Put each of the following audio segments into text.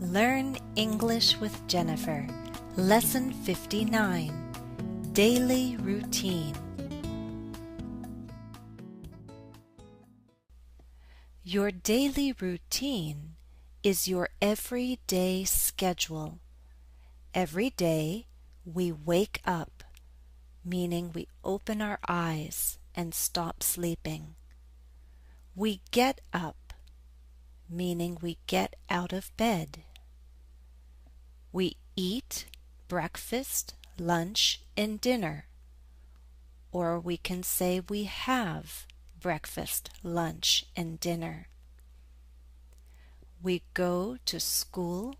Learn English with Jennifer. Lesson 59. Daily Routine. Your daily routine is your everyday schedule. Every day we wake up, meaning we open our eyes and stop sleeping. We get up, meaning we get out of bed. We eat breakfast, lunch, and dinner. Or we can say we have breakfast, lunch, and dinner. We go to school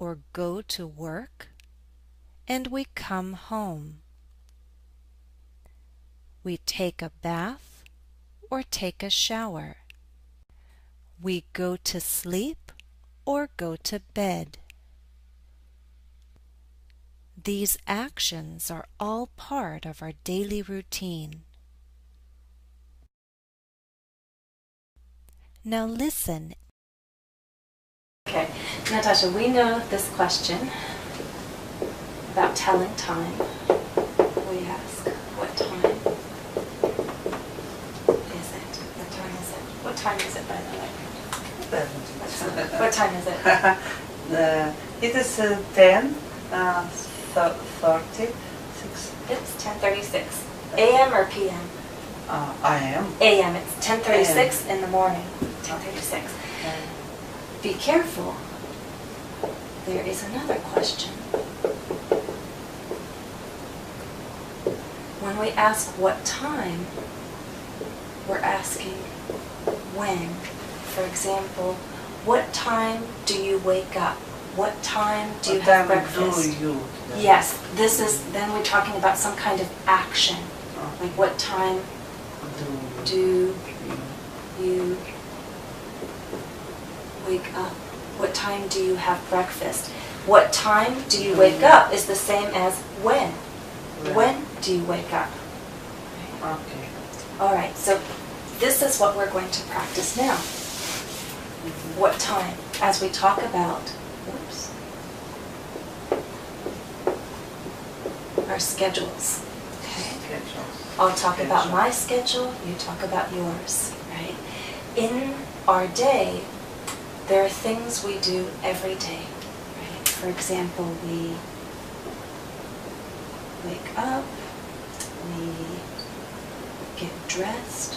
or go to work, and we come home. We take a bath or take a shower. We go to sleep or go to bed. These actions are all part of our daily routine. Now listen. Okay, Natasha, we know this question about telling time. We ask, what time is it? What time is it? What time is it, by the way? What time is it? It is 10:36. It's 10:36. AM or PM? I am. AM. It's 10:36 in the morning. 10:36. Be careful. There is another question. When we ask what time, we're asking when. For example, what time do you wake up? What time do you have breakfast? Yes, this is, then we're talking about some kind of action. Like what time do you wake up? What time do you have breakfast? What time do you wake up is the same as when. When do you wake up? Okay. All right, so this is what we're going to practice now. What time? As we talk about our schedules. Okay. I'll talk about my schedule, you talk about yours, right? In our day, there are things we do every day, right? For example, we wake up, we get dressed,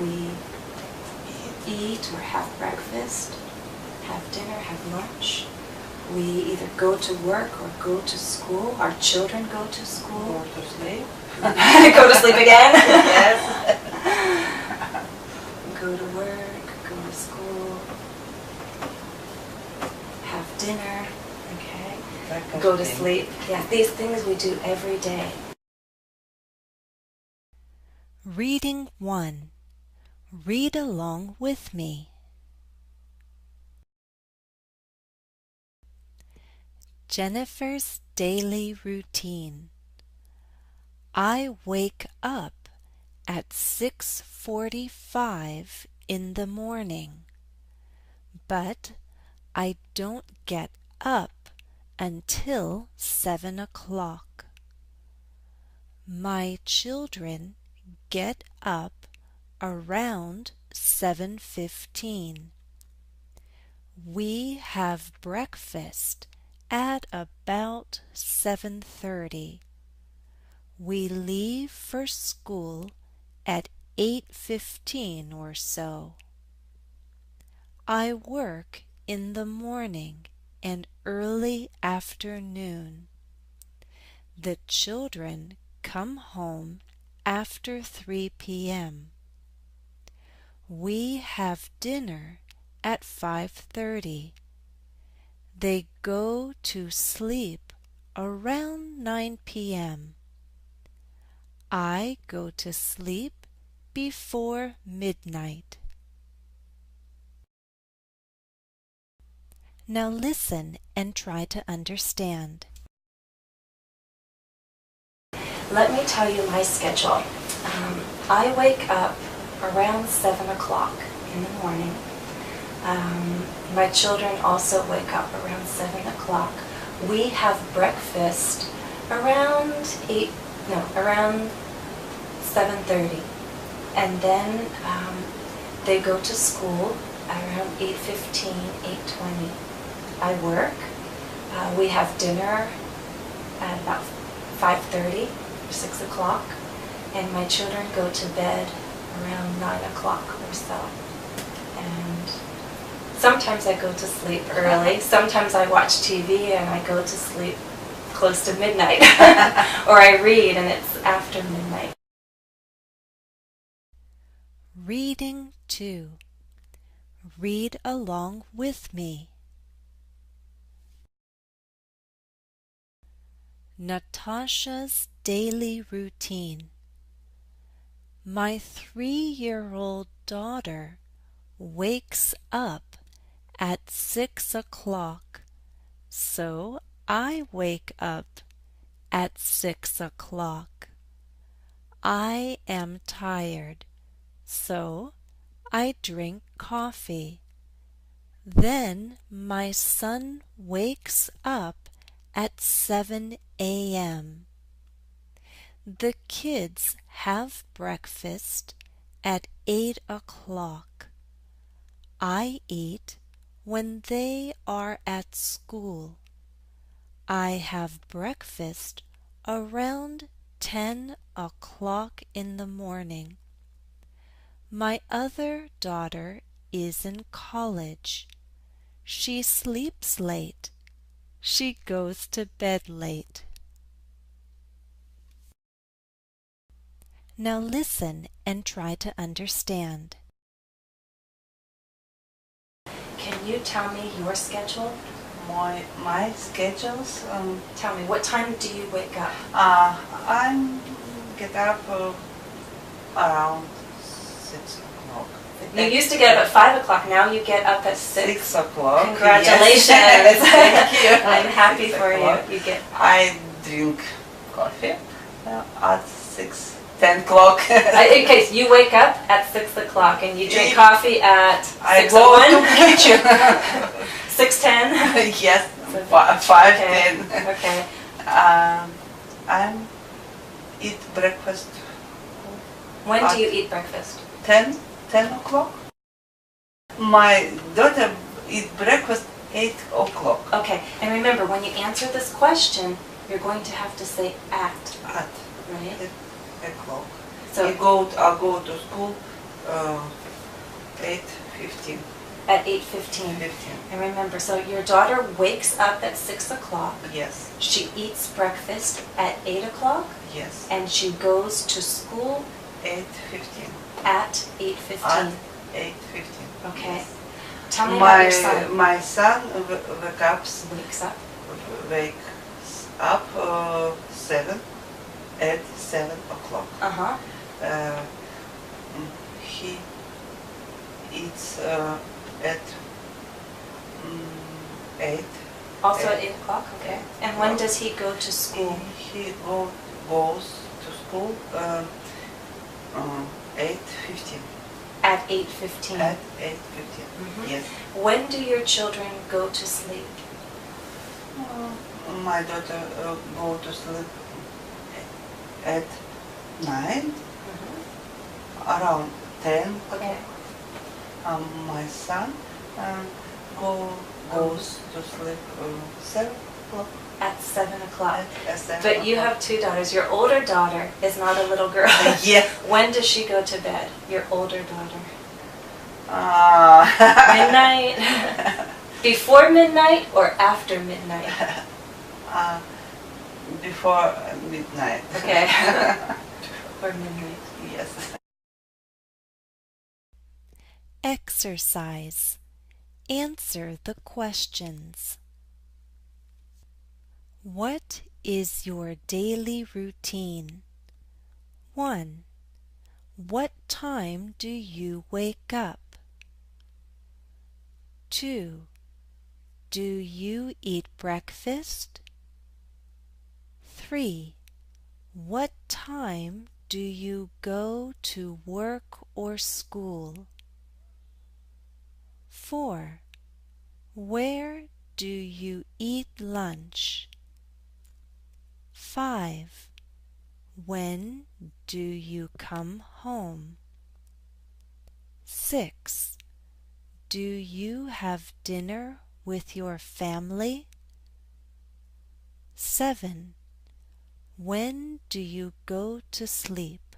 we eat or have breakfast, have dinner, have lunch. We either go to work or go to school. Our children go to school. Go to sleep. Go to sleep again? Yes. Go to work, go to school, have dinner, okay? Go to sleep. Yeah, these things we do every day. Reading 1. Read along with me. Jennifer's daily routine. I wake up at 6:45 in the morning, but I don't get up until 7 o'clock. My children get up around 7:15. We have breakfast at about 7:30. We leave for school at 8:15 or so. I work in the morning and early afternoon. The children come home after 3 p.m. We have dinner at 5:30. They go to sleep around 9 p.m. I go to sleep before midnight. Now listen and try to understand. Let me tell you my schedule. I wake up around 7 o'clock in the morning. My children also wake up around 7 o'clock. We have breakfast around around 7:30. And then they go to school around 8:15, 8:20. I work. We have dinner at about 5:30 or 6 o'clock. And my children go to bed around 9 o'clock or so. And sometimes I go to sleep early. Sometimes I watch TV and I go to sleep close to midnight. Or I read and it's after midnight. Reading 2. Read along with me. Natasha's daily routine. My 3-year-old daughter wakes up at 6 o'clock, so I wake up at 6 o'clock. I am tired, so I drink coffee. Then my son wakes up at 7 a.m. The kids have breakfast at 8 o'clock. I eat when they are at school. I have breakfast around 10 o'clock in the morning. My other daughter is in college. She sleeps late. She goes to bed late. Now listen and try to understand. Can you tell me your schedule? My schedules. Tell me, what time do you wake up? I get up around 6 o'clock. You used to get up at 5 o'clock, now you get up at 6. 6 o'clock. Congratulations. Yes. Thank you. I'm happy 6 for o'clock. you. You get. I drink coffee at 10 o'clock. In case you wake up at 6 o'clock and you drink coffee at 6:01? I go to kitchen. 6:10? Yes, So 5:10. Okay. I eat breakfast When do you eat breakfast? 10 o'clock. My daughter eat breakfast 8 o'clock. Okay, and remember, when you answer this question, you're going to have to say at, At right? 8 o'clock. So I go to school 8:15. at 8:15. 15. And remember, so your daughter wakes up at 6 o'clock. Yes, She eats breakfast at 8 o'clock, yes. and she goes to school 8:15. at At 8:15. 8:15. Okay. Yes. Tell me about your son. My son wakes up 7 at 7 o'clock. Uh-huh. He eats at 8. Also at 8. 8 o'clock, okay. And when does he go to school? He goes to school 8:15. At 8:15. At 8:15. Mhm. Yes. When do your children go to sleep? My daughter go to sleep at 9, around 10. Okay. My son goes to sleep 7 o'clock. At 7 o'clock. At 7 But you have two daughters. Your older daughter is not a little girl. Yes. When does she go to bed? Your older daughter. Midnight. Midnight? Before midnight or after midnight? Before midnight. Okay. Before midnight. Yes. Exercise. Answer the questions. What is your daily routine? 1. What time do you wake up? 2. Do you eat breakfast? 3. What time do you go to work or school? 4. Where do you eat lunch? 5. When do you come home? 6. Do you have dinner with your family? 7. When do you go to sleep?